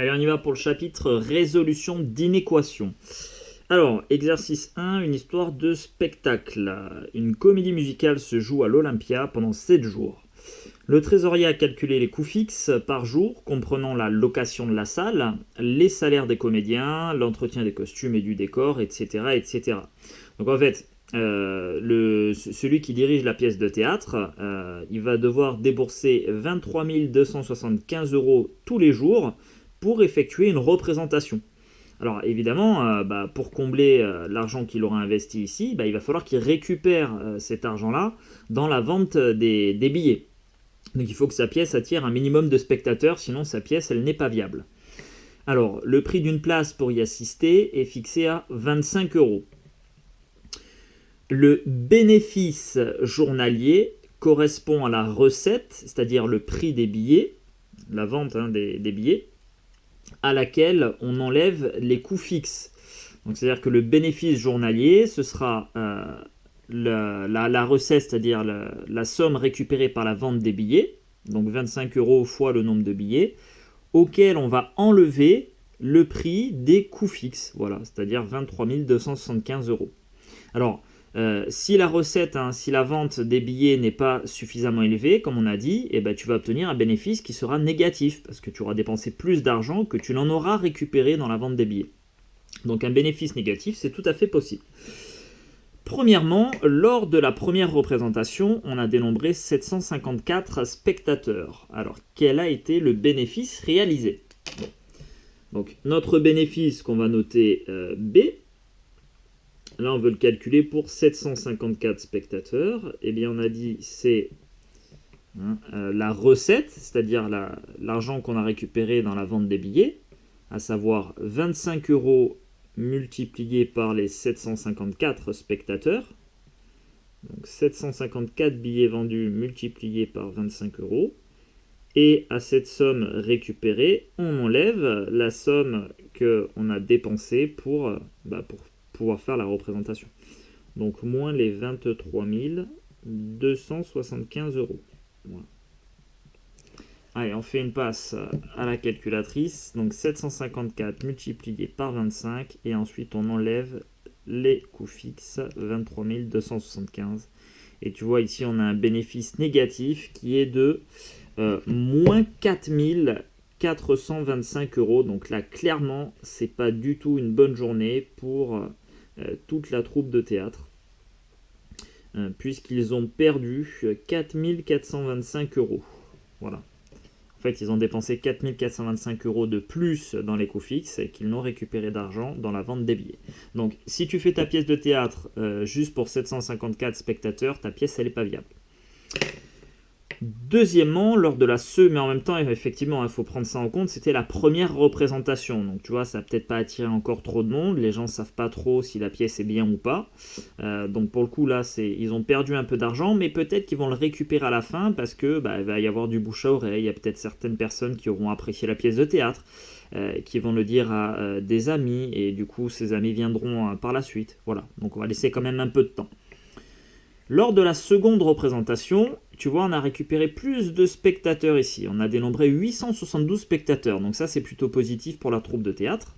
Allez, on y va pour le chapitre résolution d'inéquation. Alors, exercice 1, une histoire de spectacle. Une comédie musicale se joue à l'Olympia pendant 7 jours. Le trésorier a calculé les coûts fixes par jour, comprenant la location de la salle, les salaires des comédiens, l'entretien des costumes et du décor, etc. etc. Donc en fait, celui qui dirige la pièce de théâtre, il va devoir débourser 23 275 € tous les jours pour effectuer une représentation. Alors évidemment, pour combler l'argent qu'il aura investi ici, il va falloir qu'il récupère cet argent-là dans la vente des billets. Donc il faut que sa pièce attire un minimum de spectateurs, sinon sa pièce elle n'est pas viable. Alors le prix d'une place pour y assister est fixé à 25 €. Le bénéfice journalier correspond à la recette, c'est-à-dire le prix des billets, la vente des billets, à laquelle on enlève les coûts fixes. Donc c'est-à-dire que le bénéfice journalier, ce sera la recette, c'est-à-dire la somme récupérée par la vente des billets, donc 25 € fois le nombre de billets, auquel on va enlever le prix des coûts fixes, voilà, c'est-à-dire 23 275 €. Alors, si la recette, si la vente des billets n'est pas suffisamment élevée, comme on a dit, tu vas obtenir un bénéfice qui sera négatif, parce que tu auras dépensé plus d'argent que tu n'en auras récupéré dans la vente des billets. Donc un bénéfice négatif, c'est tout à fait possible. Premièrement, lors de la première représentation, on a dénombré 754 spectateurs. Alors, quel a été le bénéfice réalisé ? Donc, notre bénéfice qu'on va noter B, là on veut le calculer pour 754 spectateurs, eh bien on a dit c'est la recette, c'est-à-dire l'argent qu'on a récupéré dans la vente des billets, à savoir 25 € multiplié par les 754 spectateurs. Donc 754 billets vendus multipliés par 25 €. Et à cette somme récupérée, on enlève la somme qu'on a dépensée pour pouvoir faire la représentation. Donc moins les 23 275 €. Voilà. Allez, on fait une passe à la calculatrice. Donc 754 multiplié par 25. Et ensuite, on enlève les coûts fixes, 23 275. Et tu vois, ici, on a un bénéfice négatif qui est de moins 4 425 €. Donc là, clairement, c'est pas du tout une bonne journée pour toute la troupe de théâtre. Puisqu'ils ont perdu 4 425 €. Voilà. En fait, ils ont dépensé 4 425 € de plus dans les coûts fixes et qu'ils n'ont récupéré d'argent dans la vente des billets. Donc, si tu fais ta pièce de théâtre juste pour 754 spectateurs, ta pièce, elle n'est pas viable. Deuxièmement, lors de mais en même temps, effectivement, il faut prendre ça en compte, c'était la première représentation. Donc, tu vois, ça n'a peut-être pas attiré encore trop de monde. Les gens ne savent pas trop si la pièce est bien ou pas. Donc, pour le coup, là, ils ont perdu un peu d'argent, mais peut-être qu'ils vont le récupérer à la fin parce que il va y avoir du bouche à oreille. Il y a peut-être certaines personnes qui auront apprécié la pièce de théâtre, qui vont le dire à des amis, et du coup, ces amis viendront par la suite. Voilà. Donc, on va laisser quand même un peu de temps. Lors de la seconde représentation, tu vois, on a récupéré plus de spectateurs ici. On a dénombré 872 spectateurs. Donc ça, c'est plutôt positif pour la troupe de théâtre.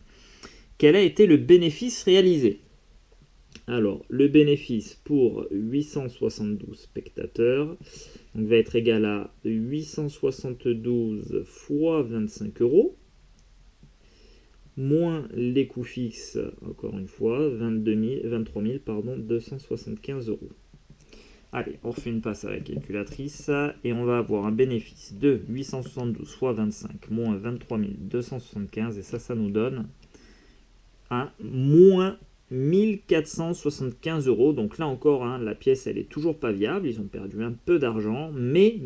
Quel a été le bénéfice réalisé ? Alors, le bénéfice pour 872 spectateurs va être égal à 872 fois 25 € moins les coûts fixes, encore une fois, 23 275 €. Allez, on refait une passe à la calculatrice et on va avoir un bénéfice de 872 fois 25 moins 23 275 et ça nous donne un moins 1475 €. Donc là encore, la pièce elle est toujours pas viable, ils ont perdu un peu d'argent, mais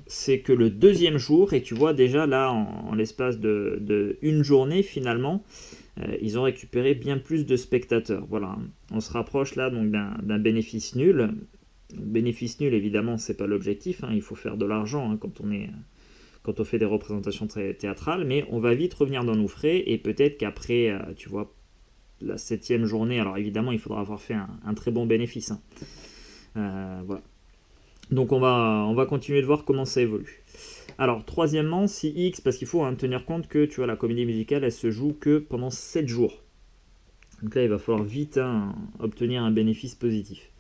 c'est que le deuxième jour, et tu vois déjà là en l'espace de une journée finalement, ils ont récupéré bien plus de spectateurs. Voilà, on se rapproche là donc d'un bénéfice nul. Bénéfice nul, évidemment, c'est pas l'objectif. Il faut faire de l'argent quand on fait des représentations très théâtrales, mais on va vite revenir dans nos frais et peut-être qu'après, tu vois, la 7e journée, alors évidemment, il faudra avoir fait un très bon bénéfice. Voilà. Donc on va continuer de voir comment ça évolue. Alors, troisièmement, si X, parce qu'il faut tenir compte que tu vois, la comédie musicale, elle se joue que pendant 7 jours. Donc là, il va falloir vite obtenir un bénéfice positif.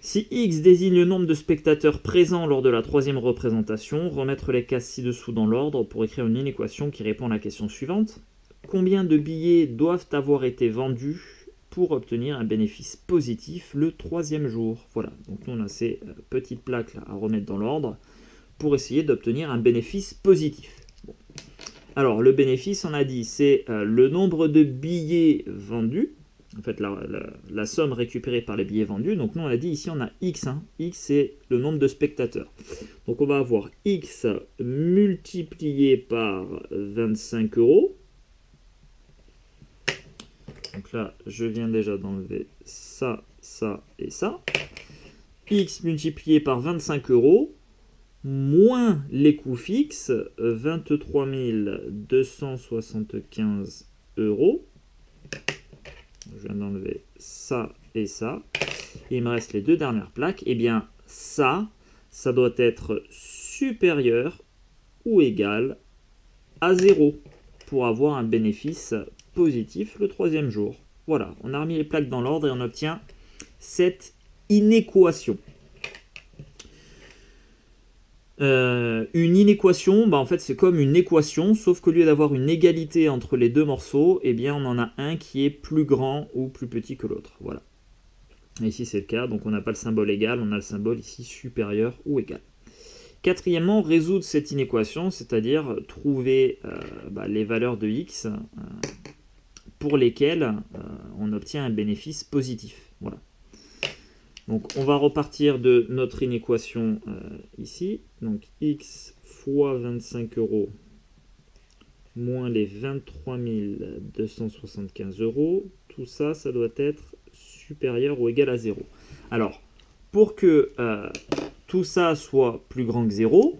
Si X désigne le nombre de spectateurs présents lors de la troisième représentation, remettre les cases ci-dessous dans l'ordre pour écrire une inéquation qui répond à la question suivante. Combien de billets doivent avoir été vendus pour obtenir un bénéfice positif le troisième jour? Voilà, donc nous on a ces petites plaques là à remettre dans l'ordre pour essayer d'obtenir un bénéfice positif. Bon. Alors le bénéfice, on a dit, c'est le nombre de billets vendus, en fait la somme récupérée par les billets vendus. Donc nous on a dit ici on a X, X c'est le nombre de spectateurs. Donc on va avoir X multiplié par 25 euros. Donc là je viens déjà d'enlever ça, ça et ça. X multiplié par 25 euros moins les coûts fixes, 23 275 euros. Je viens d'enlever ça et ça. Et il me reste les deux dernières plaques. Et bien ça doit être supérieur ou égal à 0 pour avoir un bénéfice positif le troisième jour. Voilà, on a remis les plaques dans l'ordre et on obtient cette inéquation. Une inéquation, en fait c'est comme une équation, sauf qu'au lieu d'avoir une égalité entre les deux morceaux, eh bien on en a un qui est plus grand ou plus petit que l'autre. Voilà. Et ici c'est le cas, donc on n'a pas le symbole égal, on a le symbole ici supérieur ou égal. Quatrièmement, résoudre cette inéquation, c'est-à-dire trouver les valeurs de x pour lesquelles on obtient un bénéfice positif. Voilà. Donc on va repartir de notre inéquation ici. Donc x fois 25 euros moins les 23 275 euros. Tout ça, ça doit être supérieur ou égal à 0. Alors, pour que tout ça soit plus grand que 0,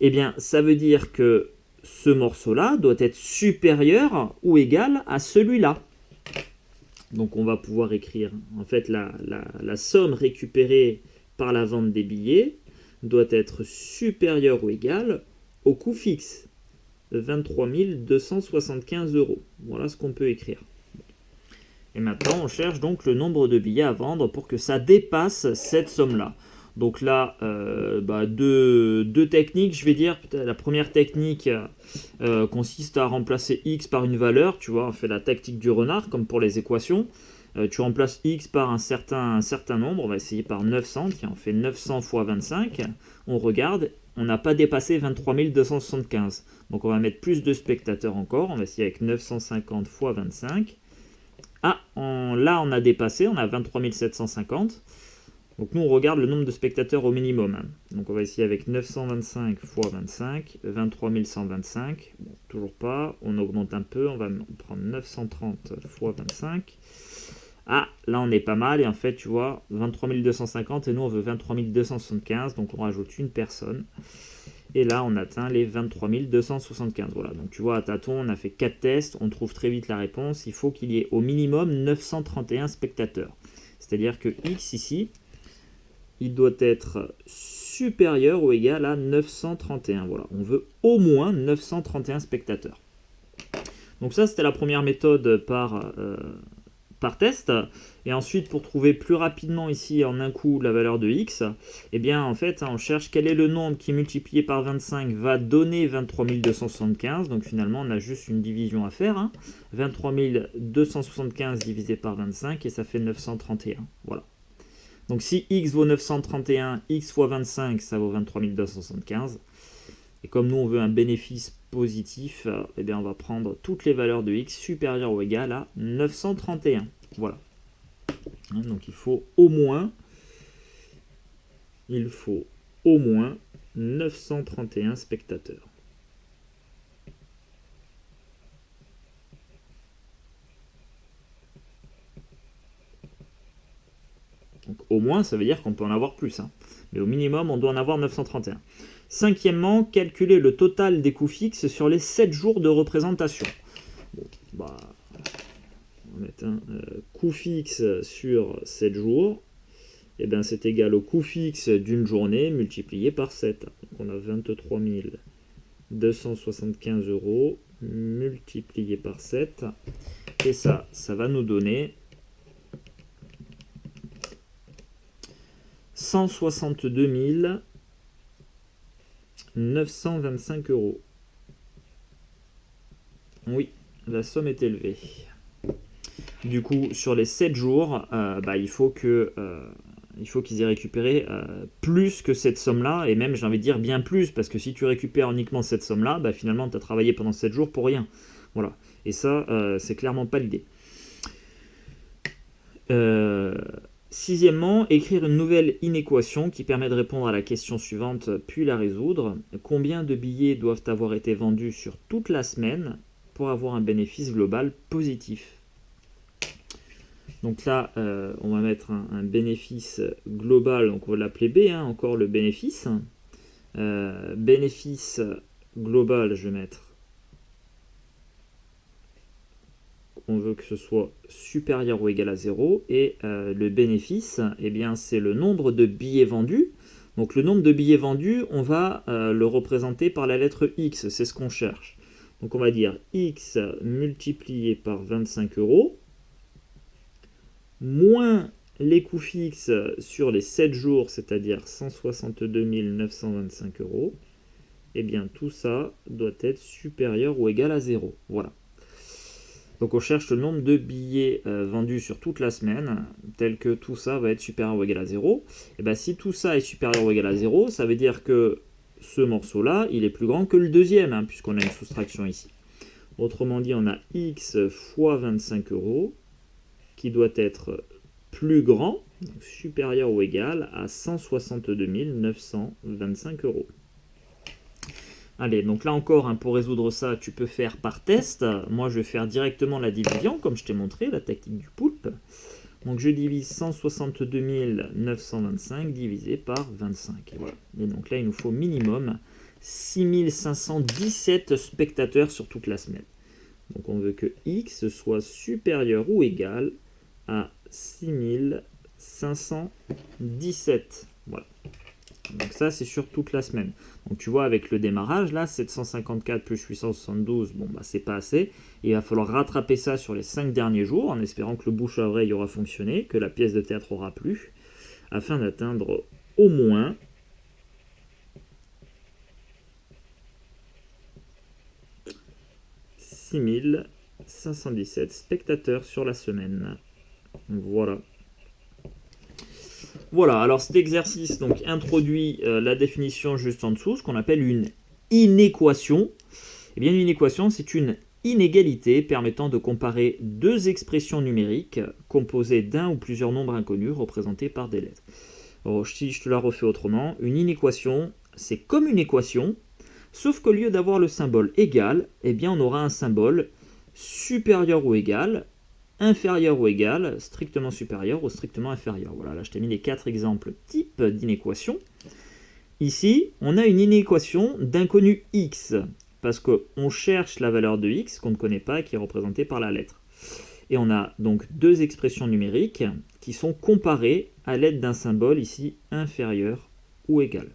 eh bien ça veut dire que ce morceau-là doit être supérieur ou égal à celui-là. Donc on va pouvoir écrire, en fait, la somme récupérée par la vente des billets doit être supérieure ou égale au coût fixe, 23 275 euros. Voilà ce qu'on peut écrire. Et maintenant, on cherche donc le nombre de billets à vendre pour que ça dépasse cette somme-là. Donc là, deux techniques, je vais dire. La première technique consiste à remplacer x par une valeur. Tu vois, on fait la tactique du renard, comme pour les équations. Tu remplaces x par un certain nombre. On va essayer par 900. Tiens, on fait 900 fois 25. On regarde, on n'a pas dépassé 23 275. Donc on va mettre plus de spectateurs encore. On va essayer avec 950 fois 25. Ah, là on a dépassé, on a 23 750. Donc nous on regarde le nombre de spectateurs au minimum. Donc on va essayer avec 925 fois 25, 23 125. Bon, toujours pas, on augmente un peu, on va prendre 930 fois 25. Ah, là on est pas mal, et en fait tu vois, 23 250 et nous on veut 23 275, donc on rajoute une personne. Et là on atteint les 23 275. Voilà, donc tu vois à tâtons, on a fait 4 tests, on trouve très vite la réponse. Il faut qu'il y ait au minimum 931 spectateurs. C'est-à-dire que x ici, il doit être supérieur ou égal à 931. Voilà, on veut au moins 931 spectateurs. Donc ça, c'était la première méthode par test. Et ensuite, pour trouver plus rapidement ici en un coup la valeur de x, eh bien en fait, on cherche quel est le nombre qui multiplié par 25 va donner 23 275. Donc finalement, on a juste une division à faire. 23 275 divisé par 25 et ça fait 931. Voilà. Donc si x vaut 931, x fois 25, ça vaut 23 275. Et comme nous, on veut un bénéfice positif, eh bien, on va prendre toutes les valeurs de x supérieures ou égales à 931. Voilà. Donc il faut au moins 931 spectateurs. Donc au moins, ça veut dire qu'on peut en avoir plus. Mais au minimum, on doit en avoir 931. Cinquièmement, calculer le total des coûts fixes sur les 7 jours de représentation. Bon, on va mettre un coût fixe sur 7 jours. eh bien c'est égal au coût fixe d'une journée multiplié par 7. Donc on a 23 275 euros multiplié par 7. Et ça va nous donner 162 925 euros. Oui, la somme est élevée. Du coup, sur les 7 jours, il faut qu'ils aient récupéré plus que cette somme-là, et même, j'ai envie de dire, bien plus, parce que si tu récupères uniquement cette somme-là, finalement, tu as travaillé pendant 7 jours pour rien. Voilà. Et ça, c'est clairement pas l'idée. Sixièmement, écrire une nouvelle inéquation qui permet de répondre à la question suivante, puis la résoudre. Combien de billets doivent avoir été vendus sur toute la semaine pour avoir un bénéfice global positif? Donc là, on va mettre un bénéfice global, donc on va l'appeler B, encore le bénéfice. Bénéfice global, je vais mettre, on veut que ce soit supérieur ou égal à 0, et le bénéfice, eh bien, c'est le nombre de billets vendus. Donc le nombre de billets vendus, on va le représenter par la lettre X, c'est ce qu'on cherche. Donc on va dire X multiplié par 25 euros, moins les coûts fixes sur les 7 jours, c'est-à-dire 162 925 euros, eh bien tout ça doit être supérieur ou égal à 0. Voilà. Donc on cherche le nombre de billets vendus sur toute la semaine, tel que tout ça va être supérieur ou égal à 0. Et bien si tout ça est supérieur ou égal à 0, ça veut dire que ce morceau-là, il est plus grand que le deuxième, puisqu'on a une soustraction ici. Autrement dit, on a X fois 25 euros, qui doit être plus grand, donc supérieur ou égal à 162 925 euros. Allez, donc là encore, pour résoudre ça, tu peux faire par test. Moi, je vais faire directement la division, comme je t'ai montré, la tactique du poulpe. Donc, je divise 162 925 divisé par 25. Et voilà. Et donc là, il nous faut minimum 6517 spectateurs sur toute la semaine. Donc, on veut que X soit supérieur ou égal à 6517. Voilà. Donc ça, c'est sur toute la semaine. Donc tu vois, avec le démarrage, là, 754 plus 872, c'est pas assez. Il va falloir rattraper ça sur les 5 derniers jours, en espérant que le bouche à oreille aura fonctionné, que la pièce de théâtre aura plu, afin d'atteindre au moins 6517 spectateurs sur la semaine. Voilà. Voilà, alors cet exercice donc introduit la définition juste en dessous, ce qu'on appelle une inéquation. Eh bien, une inéquation, c'est une inégalité permettant de comparer deux expressions numériques composées d'un ou plusieurs nombres inconnus représentés par des lettres. Alors, si je te la refais autrement, une inéquation, c'est comme une équation, sauf qu'au lieu d'avoir le symbole égal, eh bien, on aura un symbole supérieur ou égal, inférieur ou égal, strictement supérieur ou strictement inférieur. Voilà, là je t'ai mis les 4 exemples types d'inéquations. Ici, on a une inéquation d'inconnu x, parce qu'on cherche la valeur de x qu'on ne connaît pas et qui est représentée par la lettre. Et on a donc deux expressions numériques qui sont comparées à l'aide d'un symbole ici inférieur ou égal.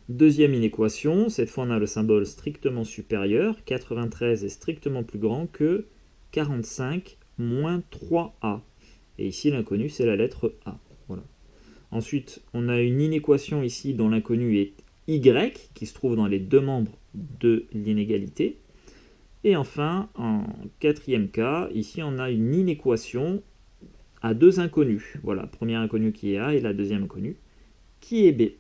Deuxième inéquation, cette fois on a le symbole strictement supérieur, 93 est strictement plus grand que 45 moins 3a. Et ici, l'inconnu, c'est la lettre A. Voilà. Ensuite, on a une inéquation ici dont l'inconnu est y, qui se trouve dans les deux membres de l'inégalité. Et enfin, en quatrième cas, ici, on a une inéquation à deux inconnus. Voilà, premier inconnu qui est A et la deuxième inconnue qui est B.